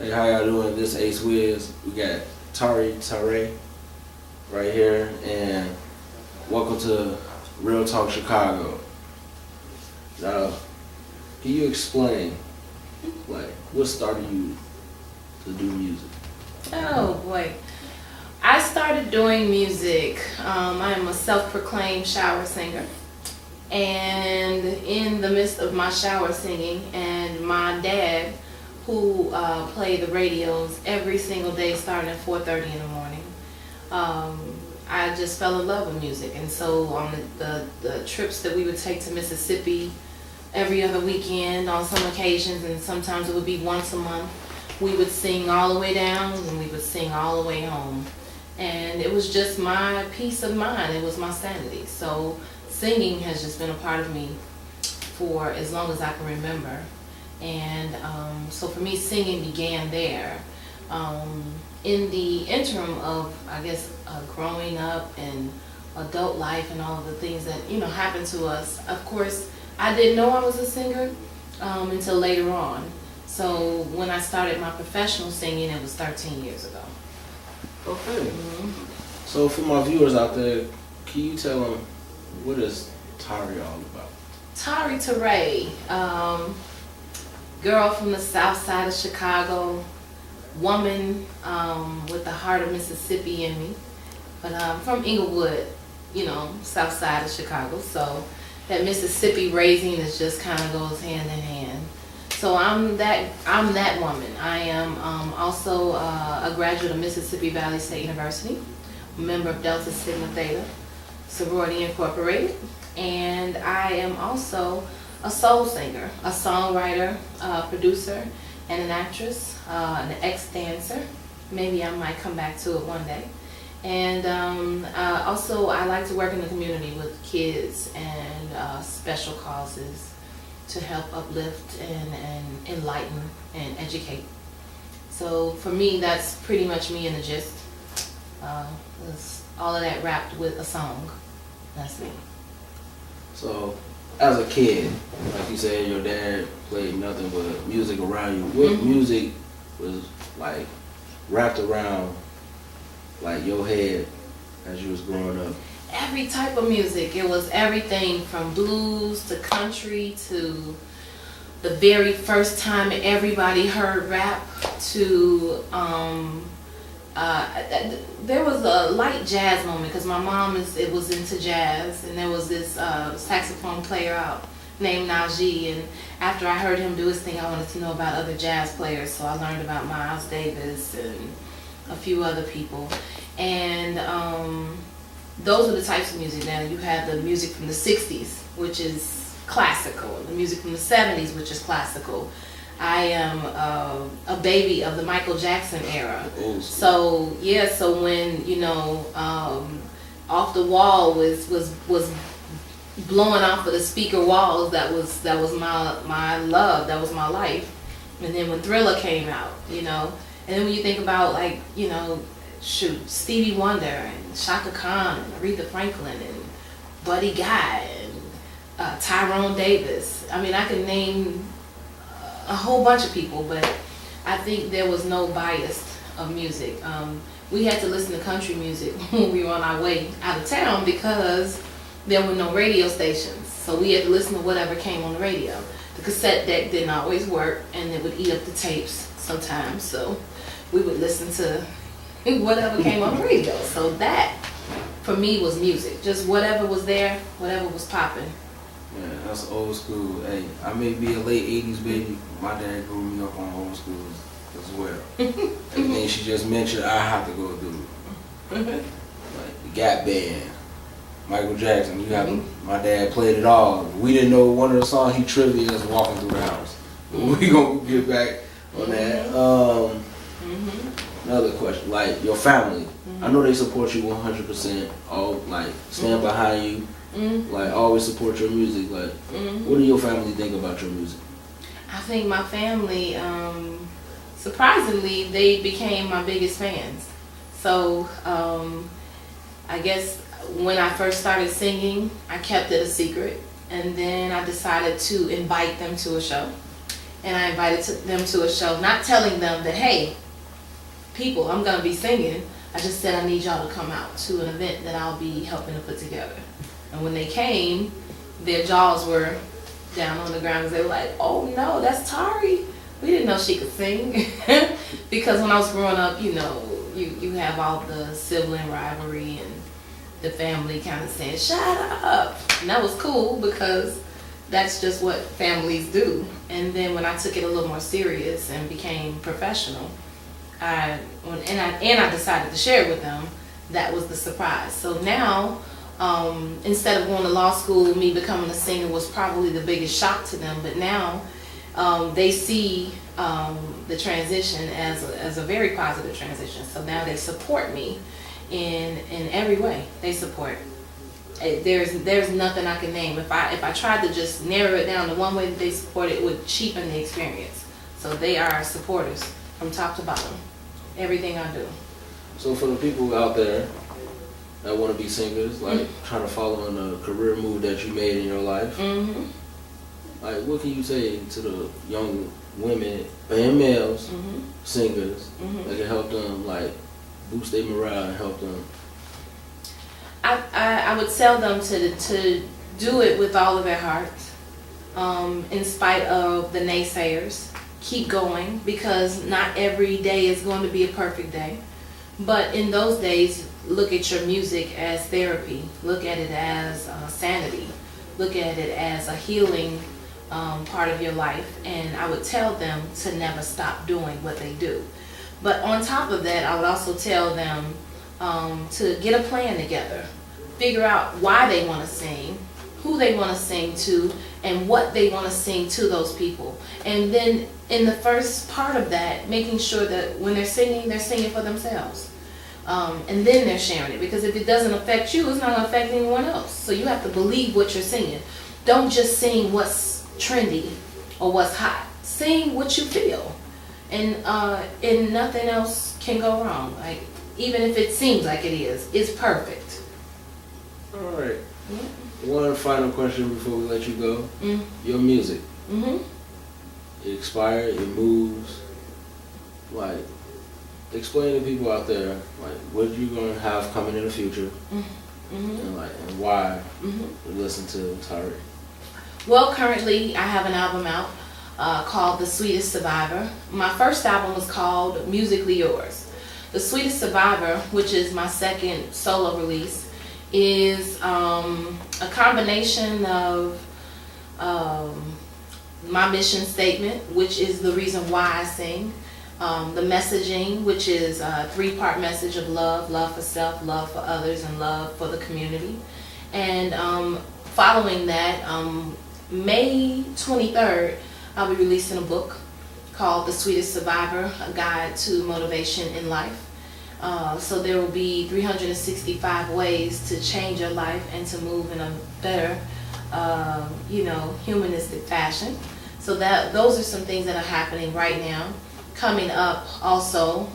Hey, how y'all doing? This Ace Wiz. We got Tarrey right here, and welcome to Real Talk Chicago. Now, can you explain, like, what started you to do music? Oh boy. I started doing music. I am a self-proclaimed shower singer. And in the midst of my shower singing, and my dad, who played the radios every single day starting at 4:30 in the morning, I just fell in love with music. And so on the trips that we would take to Mississippi every other weekend on some occasions, and sometimes it would be once a month, we would sing all the way down and we would sing all the way home. And it was just my peace of mind. It was my sanity. So singing has just been a part of me for as long as I can remember. And so for me, singing began there. In the interim of, I guess, growing up and adult life and all of the things that, happened to us, of course, I didn't know I was a singer until later on. So when I started my professional singing, it was 13 years ago. Okay. So for my viewers out there, can you tell them what is Tarrey all about? Torae, girl from the south side of Chicago, woman with the heart of Mississippi in me. But I'm from Inglewood, south side of Chicago. So that Mississippi raising is just kind of goes hand in hand. So I'm that woman. I am also a graduate of Mississippi Valley State University, a member of Delta Sigma Theta Sorority Incorporated, and I am also a soul singer, a songwriter, producer, and an actress, an ex-dancer. Maybe I might come back to it one day. And also I like to work in the community with kids and special causes to help uplift and enlighten and educate. So for me, that's pretty much me in the gist. It's all of that wrapped with a song. That's me. So, as a kid, like you said, your dad played nothing but music around you. What music was like wrapped around like your head as you was growing up? Every type of music. It was everything from blues to country to the very first time everybody heard rap to there was a light jazz moment because my mom was into jazz, and there was this saxophone player out named Najee, and after I heard him do his thing, I wanted to know about other jazz players, so I learned about Miles Davis and a few other people. And those are the types of music. Now you have the music from the 60s, which is classical, the music from the 70s, which is classical. I am a baby of the Michael Jackson era. So yeah, so when Off the Wall was blowing off of the speaker walls, that was my love, that was my life. And then when Thriller came out, and then when you think about Stevie Wonder and Shaka Khan and Aretha Franklin and Buddy Guy and Tyrone Davis. I mean, I can name a whole bunch of people, but I think there was no bias of music. We had to listen to country music when we were on our way out of town because there were no radio stations. So we had to listen to whatever came on the radio. The cassette deck didn't always work, and it would eat up the tapes sometimes. So we would listen to whatever came on the radio. So that, for me, was music. Just whatever was there, whatever was popping. Yeah, that's old school. Hey, I may be a late 80s baby. My dad grew me up on old school as well. Everything she just mentioned, I have to go do. Like the Gap Band, Michael Jackson. You have my dad played it all. We didn't know one of the songs. He trivia us walking through the house. We gonna get back on that. Another question, like your family. I know they support you 100%. All like stand behind you. Like always support your music. Like, what do your family think about your music? I think my family, surprisingly, they became my biggest fans. So I guess when I first started singing, I kept it a secret, and then I decided to invite them to a show. and I invited them to a show, not telling them that, hey, people, I'm gonna be singing. I just said I need y'all to come out to an event that I'll be helping to put together. And when they came, their jaws were down on the ground because they were like, oh no, that's Tarrey. We didn't know she could sing. Because when I was growing up, you know, you have all the sibling rivalry and the family kind of saying, shut up. And that was cool because that's just what families do. And then when I took it a little more serious and became professional, I decided to share it with them, that was the surprise. So now, instead of going to law school, me becoming a singer was probably the biggest shock to them. But now they see the transition as a very positive transition. So now they support me in every way. They support. There's nothing I can name. If I tried to just narrow it down to one way that they support it, it would cheapen the experience. So they are supporters from top to bottom. Everything I do. So for the people out there that want to be singers, like trying to follow in the career move that you made in your life, like what can you say to the young women and males, singers, that can help them like boost their morale and help them? I would tell them to do it with all of their heart, in spite of the naysayers. Keep going, because not every day is going to be a perfect day. But in those days, look at your music as therapy. Look at it as sanity. Look at it as a healing part of your life. And I would tell them to never stop doing what they do. But on top of that, I would also tell them to get a plan together. Figure out why they want to sing, who they want to sing to, and what they want to sing to those people. And then in the first part of that, making sure that when they're singing for themselves. And then they're sharing it. Because if it doesn't affect you, it's not going to affect anyone else. So you have to believe what you're singing. Don't just sing what's trendy or what's hot. Sing what you feel. And nothing else can go wrong. Like, even if it seems like it is, it's perfect. All right. Yeah. One final question before we let you go. Your music. It expired, it moves. Like, explain to people out there, like, what you're gonna have coming in the future, and why we listen to Tarrey. Well, currently I have an album out called The Sweetest Survivor. My first album was called Musically Yours. The Sweetest Survivor, which is my second solo release, is a combination of my mission statement, which is the reason why I sing, the messaging, which is a 3-part message of love for self, love for others, and love for the community. And following that, May 23rd, I'll be releasing a book called The Sweetest Survivor, a guide to motivation in life. So there will be 365 ways to change your life and to move in a better, humanistic fashion. So those are some things that are happening right now. Coming up also,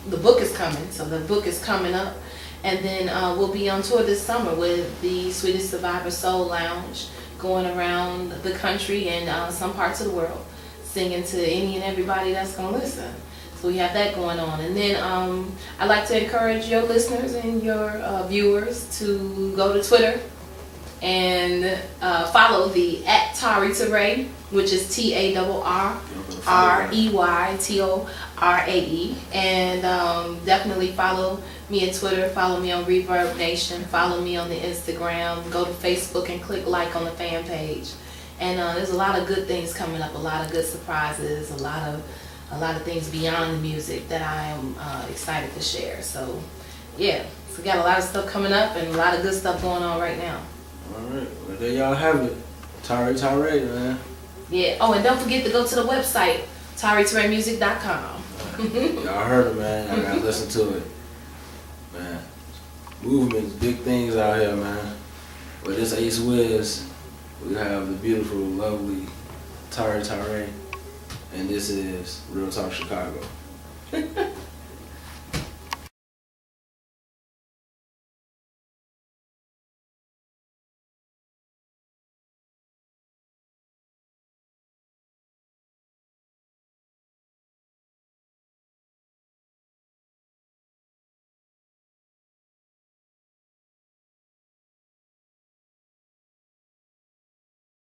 the book is coming, so the book is coming up. And then we'll be on tour this summer with the Sweetest Survivor Soul Lounge, going around the country and some parts of the world, singing to any and everybody that's going to listen. So we have that going on. And then I'd like to encourage your listeners and your viewers to go to Twitter and follow the @Torae, which is TARREYTORAE. And definitely follow me on Twitter, follow me on Reverb Nation, follow me on the Instagram, go to Facebook and click like on the fan page. And there's a lot of good things coming up, a lot of good surprises, a lot of things beyond the music that I am excited to share. So yeah, so we got a lot of stuff coming up and a lot of good stuff going on right now. Alright, well there y'all have it. Torae, man. Yeah, oh, and don't forget to go to the website, TarreyToraeMusic.com. Y'all heard it, man. I gotta listen to it. Man, movements, big things out here, man. With this Ace Wiz, we have the beautiful, lovely Tarrey. And this is Real Talk Chicago.